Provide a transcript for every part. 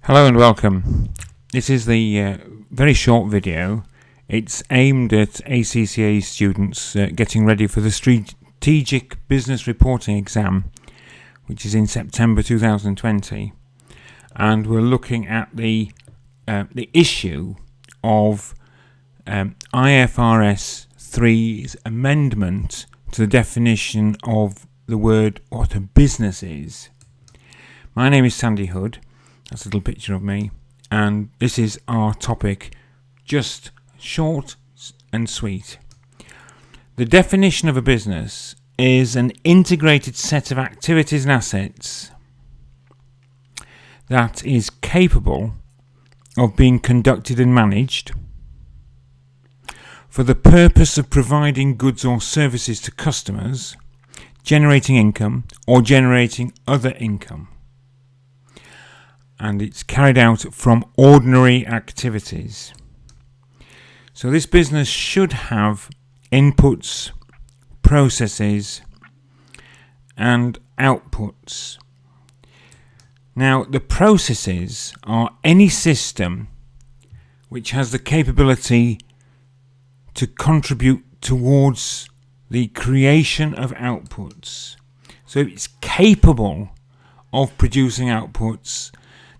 Hello and welcome. This is the very short video. It's aimed at ACCA students getting ready for the Strategic Business Reporting exam, which is in September 2020. And we're looking at the issue of IFRS3's amendment to the definition of the word what a business is. My name is Sandy Hood. That's a little picture of me, and this is our topic, just short and sweet. The definition of a business is an integrated set of activities and assets that is capable of being conducted and managed for the purpose of providing goods or services to customers, generating income or generating other income. And it's carried out from ordinary activities. So this business should have inputs, processes, and outputs. Now, the processes are any system which has the capability to contribute towards the creation of outputs. So if it's capable of producing outputs,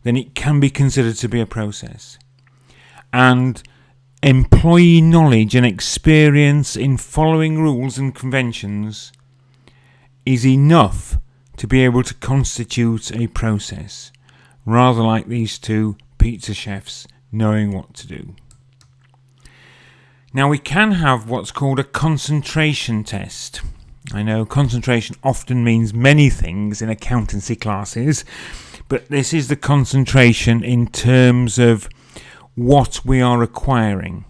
then it can be considered to be a process. And employee knowledge and experience in following rules and conventions is enough to be able to constitute a process, rather like these two pizza chefs knowing what to do. Now we can have what's called a concentration test. I know concentration often means many things in accountancy classes, but this is the concentration in terms of what we are acquiring.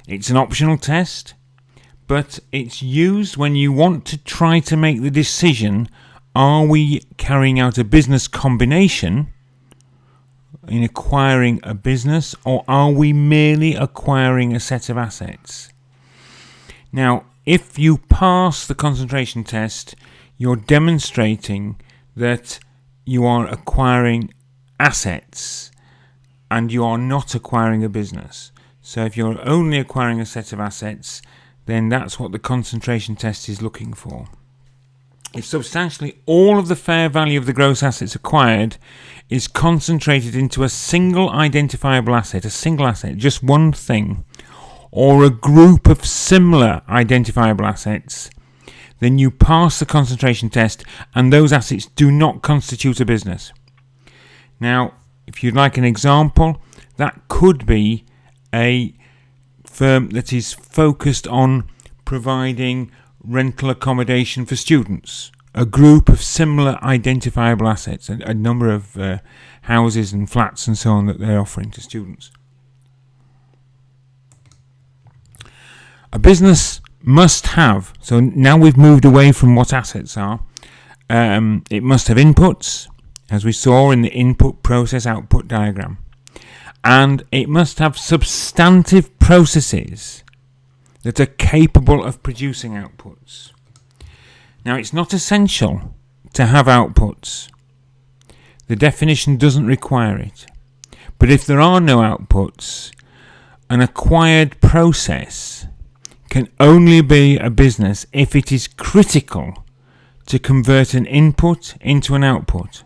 It's an optional test, but it's used when you want to try to make the decision, are we carrying out a business combination in acquiring a business, or are we merely acquiring a set of assets? Now, if you pass the concentration test, you're demonstrating that you are acquiring assets and you are not acquiring a business. So if you're only acquiring a set of assets, then that's what the concentration test is looking for. If substantially all of the fair value of the gross assets acquired is concentrated into a single identifiable asset, just one thing, or a group of similar identifiable assets, then you pass the concentration test and those assets do not constitute a business. Now, if you'd like an example, that could be a firm that is focused on providing rental accommodation for students, a group of similar identifiable assets, a number of houses and flats and so on that they're offering to students. A business must have, so now we've moved away from what assets are, it must have inputs, as we saw in the input process output diagram, and it must have substantive processes that are capable of producing outputs. Now, it's not essential to have outputs. The definition doesn't require it. But if there are no outputs, an acquired process can only be a business if it is critical to convert an input into an output.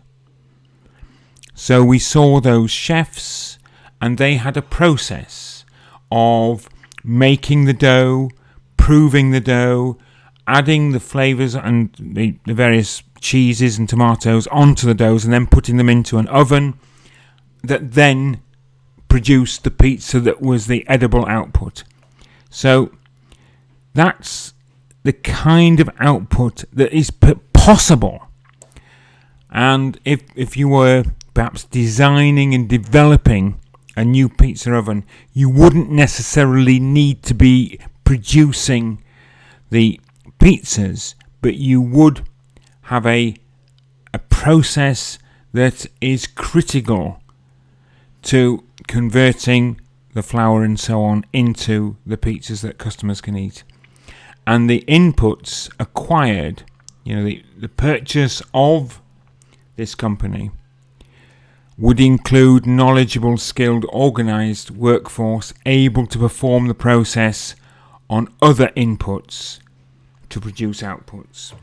So we saw those chefs, and they had a process of making the dough, proving the dough, adding the flavours and the various cheeses and tomatoes onto the doughs, and then putting them into an oven that then produced the pizza that was the edible output. So that's the kind of output that is possible. And if you were perhaps designing and developing a new pizza oven, you wouldn't necessarily need to be producing the pizzas, but you would have a process that is critical to converting the flour and so on into the pizzas that customers can eat. And the inputs acquired, the purchase of this company, would include knowledgeable, skilled, organised workforce able to perform the process on other inputs to produce outputs.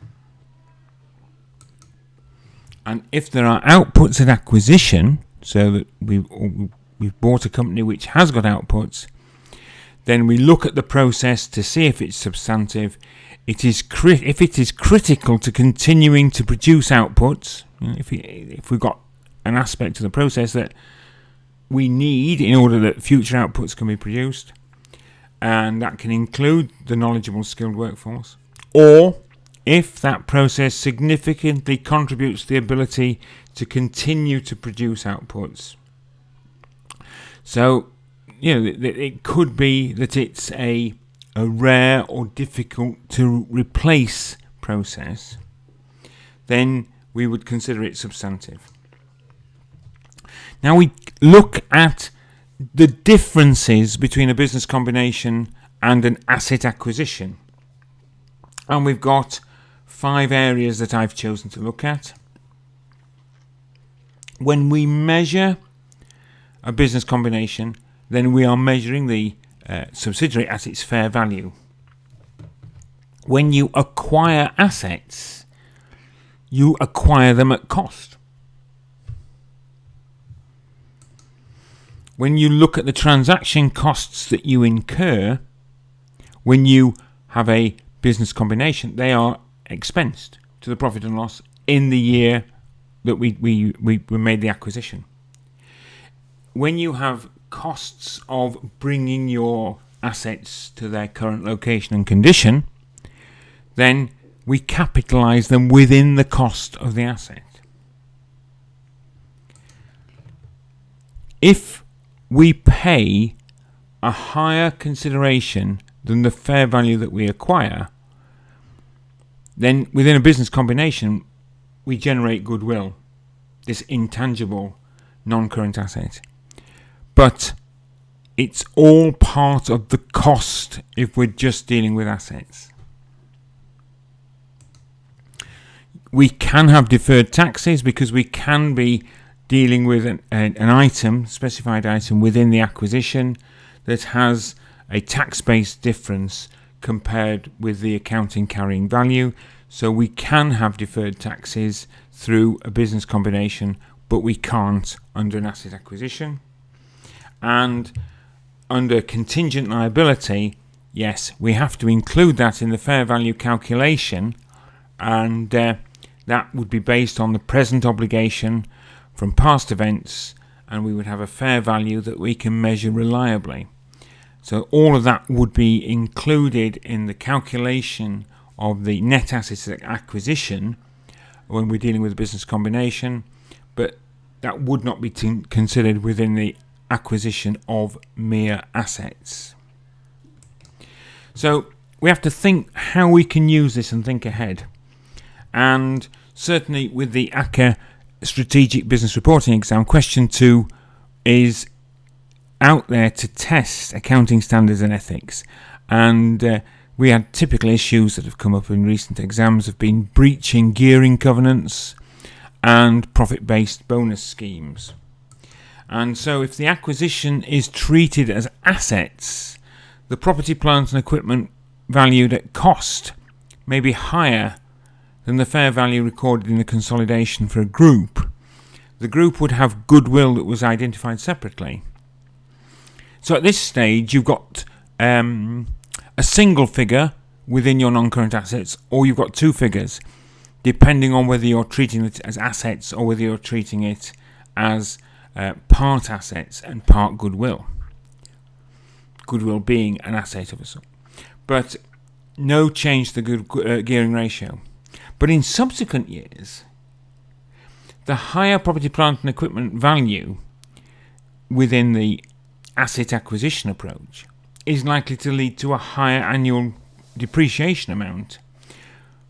And if there are outputs at acquisition, so that we've bought a company which has got outputs, then we look at the process to see if it's substantive. If it is critical to continuing to produce outputs, if we've got an aspect of the process that we need in order that future outputs can be produced, and that can include the knowledgeable, skilled workforce, or if that process significantly contributes to the ability to continue to produce outputs. So, it could be that it's a rare or difficult to replace process, then we would consider it substantive. Now we look at the differences between a business combination and an asset acquisition. And we've got 5 areas that I've chosen to look at. When we measure a business combination, then we are measuring the subsidiary at its fair value. When you acquire assets, you acquire them at cost. When you look at the transaction costs that you incur when you have a business combination, they are expensed to the profit and loss in the year that we made the acquisition. When you have costs of bringing your assets to their current location and condition, then we capitalise them within the cost of the asset. If we pay a higher consideration than the fair value that we acquire, then within a business combination we generate goodwill, this intangible non-current asset. But it's all part of the cost if we're just dealing with assets. We can have deferred taxes because we can be dealing with an item, specified item within the acquisition that has a tax-based difference compared with the accounting carrying value. So we can have deferred taxes through a business combination, but we can't under an asset acquisition. And under contingent liability, yes, we have to include that in the fair value calculation, and that would be based on the present obligation from past events, and we would have a fair value that we can measure reliably. So all of that would be included in the calculation of the net assets acquisition when we're dealing with a business combination, but that would not be considered within the acquisition of mere assets. So we have to think how we can use this and think ahead. And certainly with the ACCA Strategic Business Reporting exam, question 2 is out there to test accounting standards and ethics. And we had typical issues that have come up in recent exams have been breaching gearing covenants and profit-based bonus schemes. And so if the acquisition is treated as assets, the property, plant and equipment valued at cost may be higher than the fair value recorded in the consolidation for a group. The group would have goodwill that was identified separately. So at this stage you've got a single figure within your non-current assets, or you've got 2 figures, depending on whether you're treating it as assets or whether you're treating it as part assets and part goodwill. Goodwill being an asset of a sort. But no change to the gearing ratio. But in subsequent years, the higher property, plant and equipment value within the asset acquisition approach is likely to lead to a higher annual depreciation amount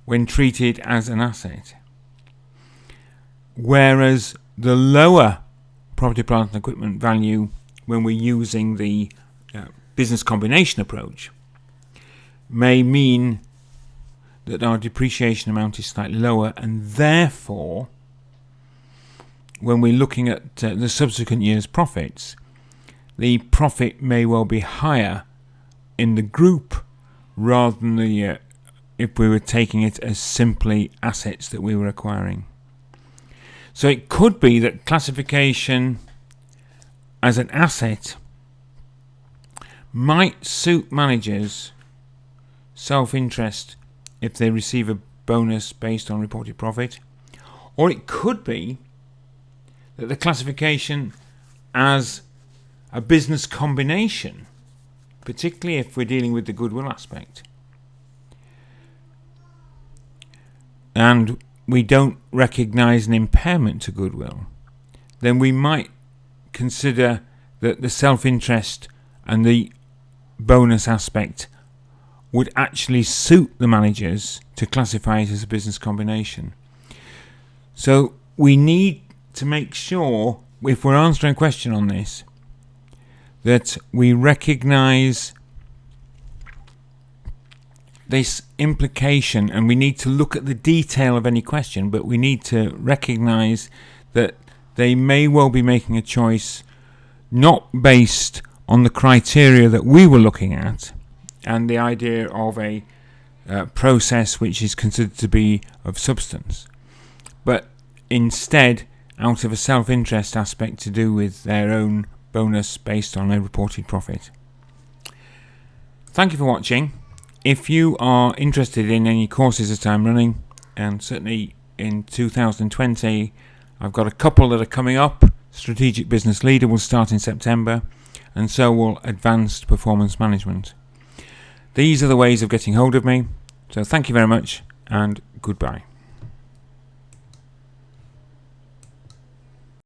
when treated as an asset. Whereas the lower property, plant and equipment value when we're using the business combination approach may mean that our depreciation amount is slightly lower, and therefore when we're looking at the subsequent year's profits, the profit may well be higher in the group rather than if we were taking it as simply assets that we were acquiring. So it could be that classification as an asset might suit managers' self-interest if they receive a bonus based on reported profit, or it could be that the classification as a business combination, particularly if we're dealing with the goodwill aspect, and we don't recognise an impairment to goodwill, then we might consider that the self-interest and the bonus aspect would actually suit the managers to classify it as a business combination. So we need to make sure, if we're answering a question on this, that we recognise this implication, and we need to look at the detail of any question, but we need to recognise that they may well be making a choice not based on the criteria that we were looking at and the idea of a process which is considered to be of substance, but instead out of a self-interest aspect to do with their own bonus based on a reported profit. Thank you for watching. If you are interested in any courses that I'm running, and certainly in 2020 I've got a couple that are coming up. Strategic Business Leader will start in September, and so will Advanced Performance Management. These are the ways of getting hold of me. So thank you very much, and goodbye.